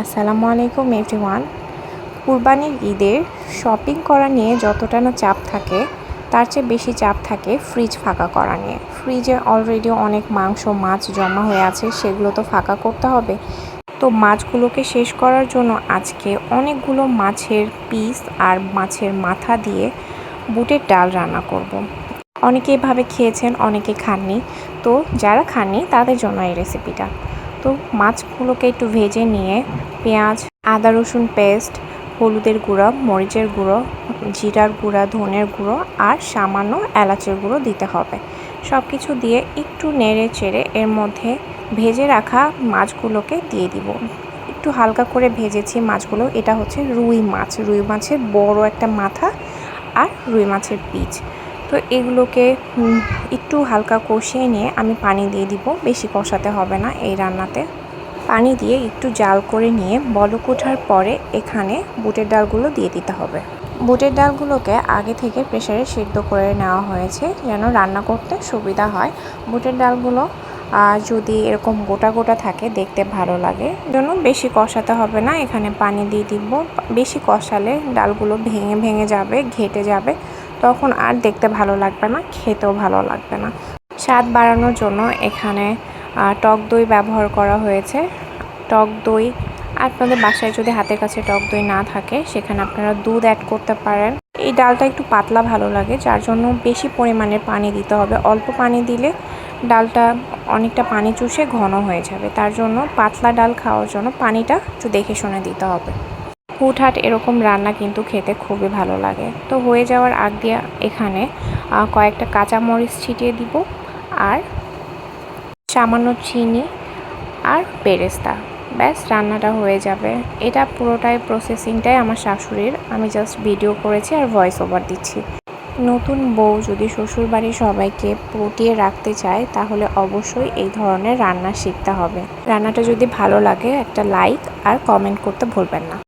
আসসালামু আলাইকুম এভরিওয়ান। কুরবানির ঈদের শপিং করা নিয়ে যতটা না চাপ থাকে তার চেয়ে বেশি চাপ থাকে ফ্রিজ ফাঁকা করা নিয়ে। ফ্রিজে অলরেডি অনেক মাংস মাছ জমা হয়ে আছে, সেগুলো তো ফাঁকা করতে হবে। তো মাছগুলোকে শেষ করার জন্য আজকে অনেকগুলো মাছের পিস আর মাছের মাথা দিয়ে বুটের ডাল রান্না করব। অনেকে এভাবে খেয়েছেন, অনেকে খাননি। তো যারা খাননি তাদের জন্য এই রেসিপিটা। তো মাছগুলোকে একটু ভেজে নিয়ে পেঁয়াজ, আদা রসুন পেস্ট, হলুদের গুঁড়ো, মরিচের গুঁড়ো, জিরার গুঁড়া, ধনের গুঁড়ো আর সামান্য এলাচের গুঁড়ো দিতে হবে। সব কিছু দিয়ে একটু নেড়ে চেড়ে এর মধ্যে ভেজে রাখা মাছগুলোকে দিয়ে দিব। একটু হালকা করে ভেজেছি মাছগুলো। এটা হচ্ছে রুই মাছ, রুই মাছের বড় একটা মাথা আর রুই মাছের পিচ। তো এগুলোকে একটু হালকা কষিয়ে নিয়ে আমি পানি দিয়ে দিব। বেশি কষাতে হবে না এই রান্নাতে। পানি দিয়ে একটু জাল করে নিয়ে বলক ওঠার পরে এখানে বুটের ডালগুলো দিয়ে দিতে হবে। বুটের ডালগুলোকে আগে থেকে প্রেসারে সিদ্ধ করে নেওয়া হয়েছে যেন রান্না করতে সুবিধা হয়। বুটের ডালগুলো যদি এরকম গোটা গোটা থাকে দেখতে ভালো লাগে, জন্য বেশি কষাতে হবে না। এখানে পানি দিয়ে দিব। বেশি কষালে ডালগুলো ভেঙে ভেঙে যাবে, ঘেটে যাবে, তখন আর দেখতে ভালো লাগবে না, খেতেও ভালো লাগবে না। স্বাদ বাড়ানোর জন্য এখানে টক দই ব্যবহার করা হয়েছে। টক দই আপনাদের বাসায় যদি হাতের কাছে টক দই না থাকে সেখানে আপনারা দুধ অ্যাড করতে পারেন। এই ডালটা একটু পাতলা ভালো লাগে, যার জন্য বেশি পরিমাণের পানি দিতে হবে। অল্প পানি দিলে ডালটা অনেকটা পানি চুষে ঘন হয়ে যাবে, তার জন্য পাতলা ডাল খাওয়ার জন্য পানিটা একটু দেখে শুনে দিতে হবে। হুটহাট এরকম রান্না কিন্তু খেতে খুবই ভালো লাগে। তো হয়ে যাওয়ার আগ দিয়ে এখানে কয়েকটা কাঁচামরিচ ছিটিয়ে দিব আর সামান্য চিনি আর বেরেস্তা। ব্যাস রান্নাটা হয়ে যাবে। এটা পুরোটাই প্রসেসিংটাই আমার শাশুড়ির, আমি জাস্ট ভিডিও করেছি আর ভয়েস ওভার দিচ্ছি। নতুন বউ যদি শ্বশুরবাড়ির সবাইকে পটিয়ে রাখতে চায় তাহলে অবশ্যই এই ধরনের রান্না শিখতে হবে। রান্নাটা যদি ভালো লাগে একটা লাইক আর কমেন্ট করতে ভুলবেন না।